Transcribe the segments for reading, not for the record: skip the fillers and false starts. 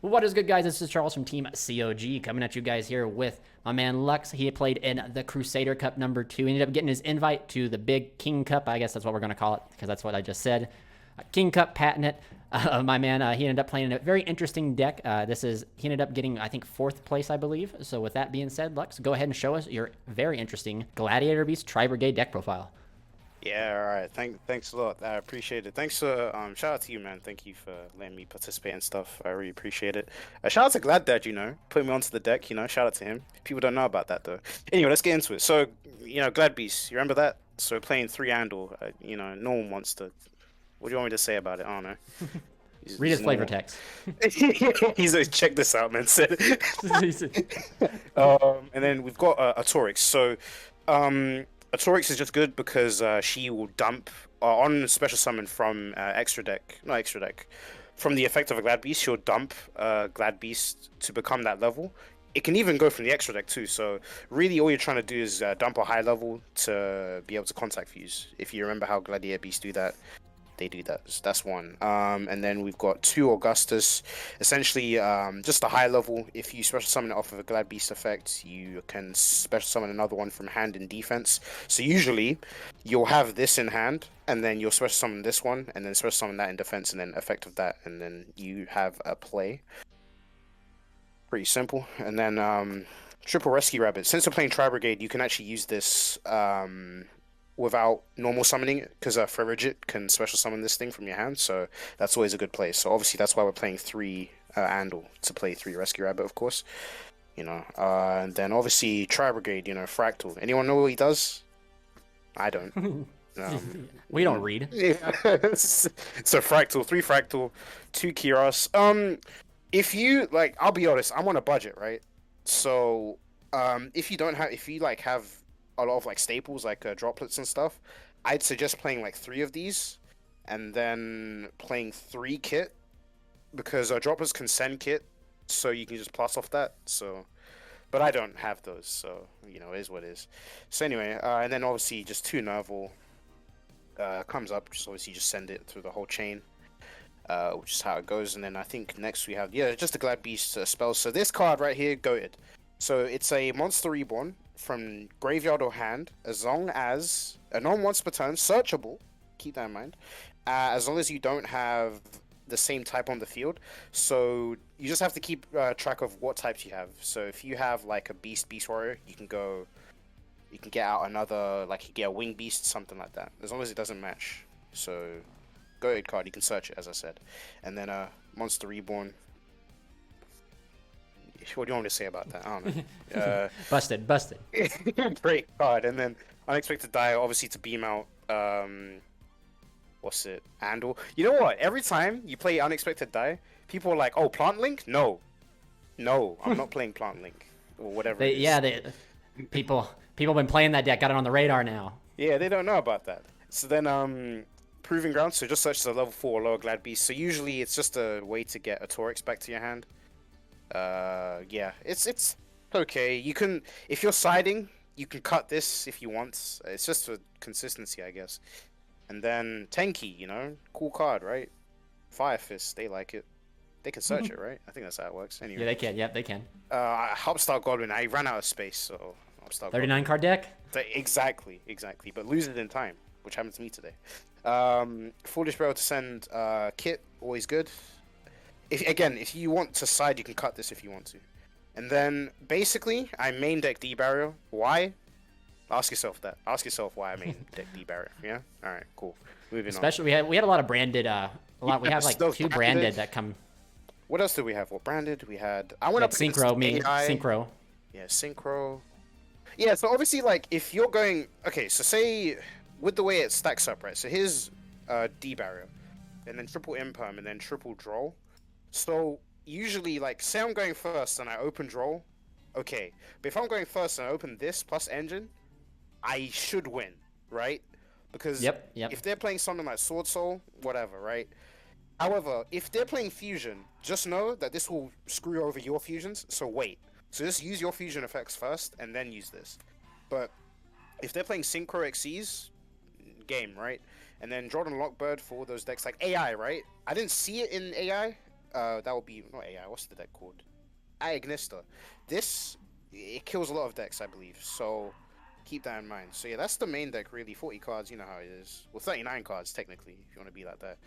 What is good, guys? This is Charles from Team COG coming at you guys here with my man Lux. He played in the Crusader Cup #2. He ended up getting his invite to the Big King Cup. I guess that's what we're going to call it because that's what I just said. King Cup patent. My man, he ended up playing a very interesting deck. He ended up getting, I think, 4th place, I believe. So with that being said, Lux, go ahead and show us your very interesting Gladiator Beast Tri-Brigade deck profile. Yeah, all right. Thanks a lot. I appreciate it. Thanks for shout out to you, man. Thank you for letting me participate and stuff. I really appreciate it. Shout out to Glad Dad, putting me onto the deck, shout out to him. People don't know about that though. Anyway, let's get into it. So, Glad Beast, you remember that? So playing 3 Andal, no one wants to. What do you want me to say about it? I don't know. Read his flavor text. He's like, check this out, man. Said. And then we've got a Torix. So, Atorix is just good because she will dump on special summon from not extra deck. From the effect of a Glad Beast, she'll dump Glad Beast to become that level. It can even go from the extra deck too. So really, all you're trying to do is dump a high level to be able to contact fuse. If you remember how Gladiator Beasts do that, they do that. So that's one. And then we've got 2 Augustus. Essentially, just a high level. If you special summon it off of a Glad Beast effect, you can special summon another one from hand in defense. So usually, you'll have this in hand, and then you'll special summon this one, and then special summon that in defense, and then effect of that, and then you have a play. Pretty simple. And then triple Rescue Rabbit. Since we're playing Tri-Brigade, you can actually use this without normal summoning it, because Ferrigit can special summon this thing from your hand, so that's always a good play. So obviously that's why we're playing 3 Andal, to play 3 Rescue Rabbit, of course. And then obviously Tri-Brigade, Fractal. Anyone know what he does? I don't. We don't read. Yeah. So Fractal, 3 Fractal, 2 Kiros. If you, like, I'll be honest, I'm on a budget, right? So, if you have a lot of like staples like droplets and stuff, I'd suggest playing like 3 of these and then playing 3 kit, because droplets can send kit, so you can just plus off that. So, but I don't have those, so it is what it is. So anyway, and then obviously just 2 Nerval comes up, just obviously just send it through the whole chain, which is how it goes. And then I think next we have just a Glad Beast spells. So this card right here, Goated. So it's a monster reborn from graveyard or hand, as long as a non-once per turn, searchable, keep that in mind, as long as you don't have the same type on the field. So you just have to keep track of what types you have. So if you have like a beast warrior, you can get out another, like you get a wing beast, something like that, as long as it doesn't match. So Goated card, you can search it, as I said. And then monster reborn. What do you want me to say about that? I don't know. Busted. Great card. And then Unexpected Die, obviously to beam out, what's it? Andal. You know what? Every time you play Unexpected Die, people are like, oh, Plant Link? No, I'm not playing Plant Link. Or whatever it is. People have been playing that deck, got it on the radar now. Yeah, they don't know about that. So then, Proving Ground, so just such as a level 4 or lower Glad Beast. So usually it's just a way to get a Torix back to your hand. Yeah, it's okay. You can, if you're siding, you can cut this if you want. It's just for consistency, I guess. And then Tenki, cool card, right? Fire Fist, they like it. They can search it, right? I think that's how it works. Anyway. Yeah, they can. Yep, they can. Upstart Goblin, I ran out of space, so Upstart 39 card deck? Exactly. But lose it in time, which happened to me today. Foolish Barrel to send Kit, always good. If you want to side, you can cut this if you want to. And then, basically, I main deck D-Barrier. Why? Ask yourself that. Ask yourself why I main deck D-Barrier. Yeah? Alright, cool. Moving on. Especially, we had a lot of branded, we have like 2 branded that come. What else did we have? What branded? We had... Synchro. Yeah, Synchro. Yeah, so obviously, like, if you're going... Okay, so say, with the way it stacks up, right? So here's D-Barrier, and then triple Imperm, and then triple Droll. So usually, like, say I'm going first and I open Droll, okay. But if I'm going first and I open this plus Engine, I should win, right? Because Yep. if they're playing something like Sword Soul, whatever, right? However, if they're playing Fusion, just know that this will screw over your fusions, so wait. So just use your fusion effects first and then use this. But if they're playing Synchro XCs, game, right? And then Jordan Lockbird for those decks like AI, right? I didn't see it in AI, that would be not AI. What's the deck called? Agnista. This it kills a lot of decks, I believe. So keep that in mind. So yeah, that's the main deck really. 40 cards, you know how it is. Well, 39 cards technically, if you want to be like that.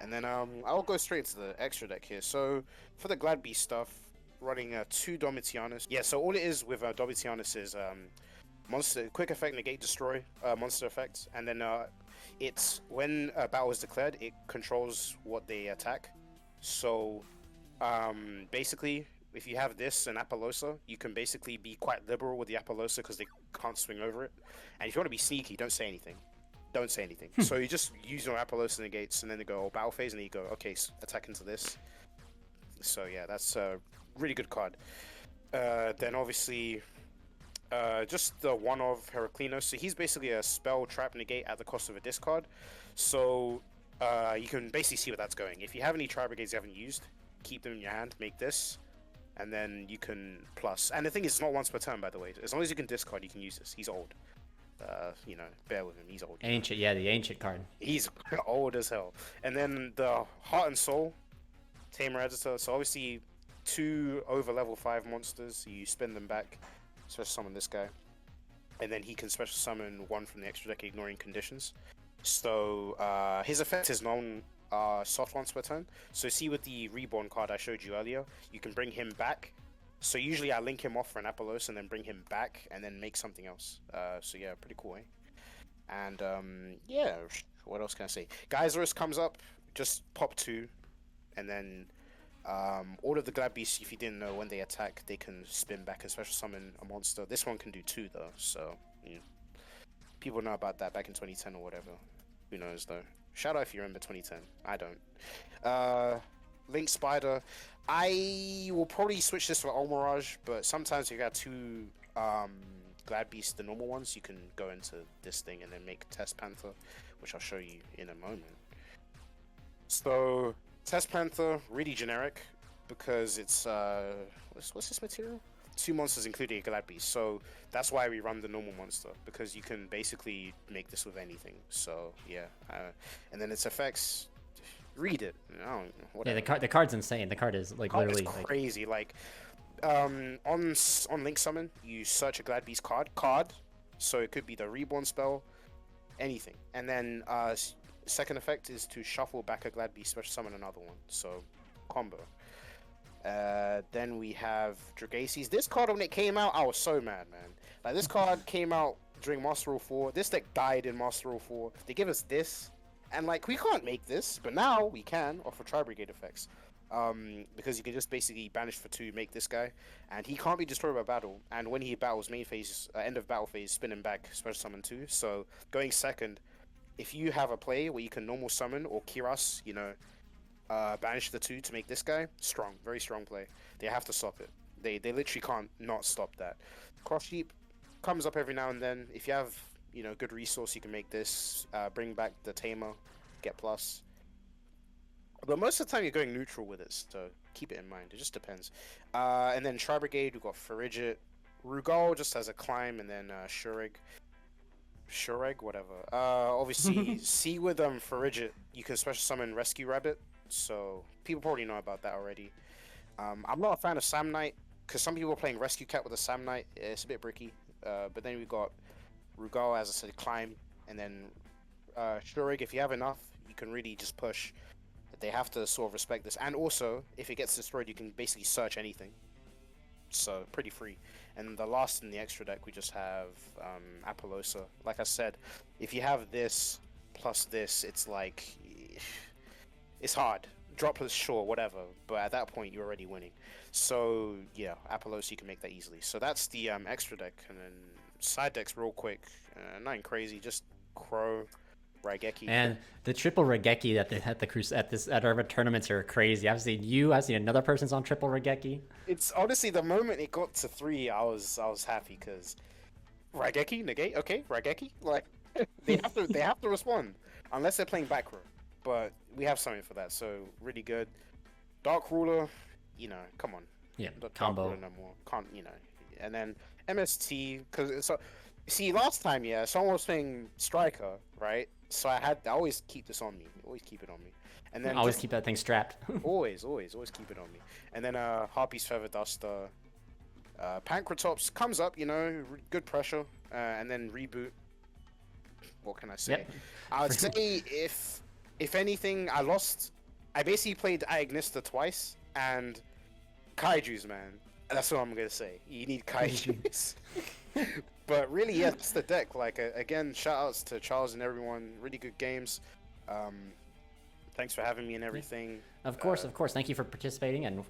And then I'll go straight into the extra deck here. So for the Glad Beast stuff, running 2 Domitianus. Yeah, so all it is with Domitianus is monster quick effect, negate, destroy, monster effect, and then it's when a battle is declared, it controls what they attack. So basically, if you have this and Apollosa, you can basically be quite liberal with the Apollosa because they can't swing over it. And if you want to be sneaky, don't say anything. Don't say anything. So you just use your Apollosa negates, and then they go battle phase, and then you go, okay, attack into this. So yeah, that's a really good card. Then obviously, just the one of Heraclinos. So he's basically a spell trap negate at the cost of a discard. So you can basically see where that's going. If you have any Tri Brigades you haven't used, keep them in your hand, make this, and then you can plus. And the thing is, it's not once per turn, by the way. As long as you can discard, you can use this. He's old. You know, bear with him. He's old. Ancient, yeah, the ancient card. He's old as hell. And then the Heart and Soul, Tamer Editor. So obviously, 2 over level 5 monsters. You spin them back. Special summon this guy, and then he can special summon 1 from the extra deck, ignoring conditions. So his effect is soft once per turn. So see with the Reborn card I showed you earlier, you can bring him back. So usually I link him off for an Apollos and then bring him back and then make something else. So yeah, pretty cool, eh? And yeah, what else can I say? Geyserus comes up, just pop 2, and then all of the Glad Beasts, if you didn't know, when they attack, they can spin back and special summon a monster. This one can do 2 though, so yeah. People know about that back in 2010 or whatever. Who knows though? Shout out if you remember 2010. I don't. Link Spider. I will probably switch this for Almirage, but sometimes if you got 2 Glad Beasts, the normal ones, you can go into this thing and then make Test Panther, which I'll show you in a moment. So Test Panther, really generic, because it's what's this material? 2 monsters including a Glad Beast, so that's why we run the normal monster, because you can basically make this with anything. So yeah, and then its effects, read it. I don't know, whatever. Yeah, the card's insane. The card is like literally crazy. Like on Link Summon, you search a Glad Beast card, so it could be the Reborn spell, anything, and then second effect is to shuffle back a Glad Beast, special summon another one. So combo. Then we have Dragaces. This card, when it came out, I was so mad, man. Like, this card came out during Master Rule 4. This deck died in Master Rule 4. They give us this, and like, we can't make this, but now we can offer Tri-Brigade effects. Because you can just basically banish for 2, make this guy, and he can't be destroyed by battle. And when he battles main phase, end of battle phase, spin him back, special summon 2. So going second, if you have a play where you can normal summon or Kiras, you know, banish the 2 to make this guy strong, very strong play. They have to stop it. They literally can't not stop that. Cross Sheep comes up every now and then. If you have, you know, good resource, you can make this. Bring back the Tamer, get plus. But most of the time you're going neutral with it, so keep it in mind. It just depends. And then Tri Brigade, we've got Ferrigit. Rugal just has a climb, and then Shureg, whatever. Obviously, see with Ferrigit, you can special summon Rescue Rabbit. So people probably know about that already. I'm not a fan of Sam Knight, because some people are playing Rescue Cat with a Sam Knight. It's a bit bricky. But then we've got Rugal, as I said, climb, and then Shureg, if you have enough, you can really just push. They have to sort of respect this. And also, if it gets destroyed, you can basically search anything. So pretty free. And the last in the extra deck, we just have Apollosa. Like I said, if you have this plus this, it's like, it's hard. Droplets, sure, whatever, but at that point you're already winning. So yeah, Apollosa, you can make that easily. So that's the extra deck, and then side decks real quick. Nothing crazy, just Crow, Raigeki. And the triple Raigeki at our tournaments are crazy. I've seen another person's on triple Raigeki. It's honestly, the moment it got to 3, I was happy, because Raigeki negate, okay, Raigeki, like they have to respond unless they're playing back row. But we have something for that, so really good. Dark Ruler, you know, come on. Yeah, Dark combo. Ruler no more. Can't, you know. And then MST, because See, last time, yeah, someone was playing striker, right? So I always keep this on me. Always keep it on me. And then Always just keep that thing strapped. always keep it on me. And then Harpy's Feather Duster, Pancratops comes up, you know, good pressure, and then reboot. What can I say? Yep. I would say if anything, I basically played Agnista twice and Kaiju's, man. That's what I'm gonna say. You need Kaiju's. But really, yeah, that's the deck. Like again, shout outs to Charles and everyone. Really good games. Thanks for having me and everything. Of course, of course. Thank you for participating, and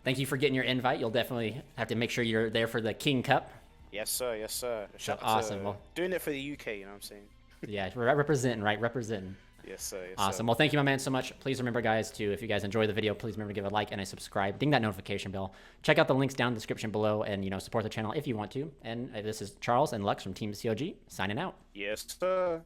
thank you for getting your invite. You'll definitely have to make sure you're there for the King Cup. Yes, sir. Yes, sir. Shout out Awesome. to Well, doing it for the UK. You know what I'm saying? yeah, representing, right? Representing. Yes, sir. Yes, Awesome. Sir. Well, thank you, my man, so much. Please remember, guys, if you guys enjoy the video, please remember to give a like and a subscribe. Ding that notification bell. Check out the links down in the description below and, support the channel if you want to. And this is Charles and Lux from Team COG signing out. Yes, sir.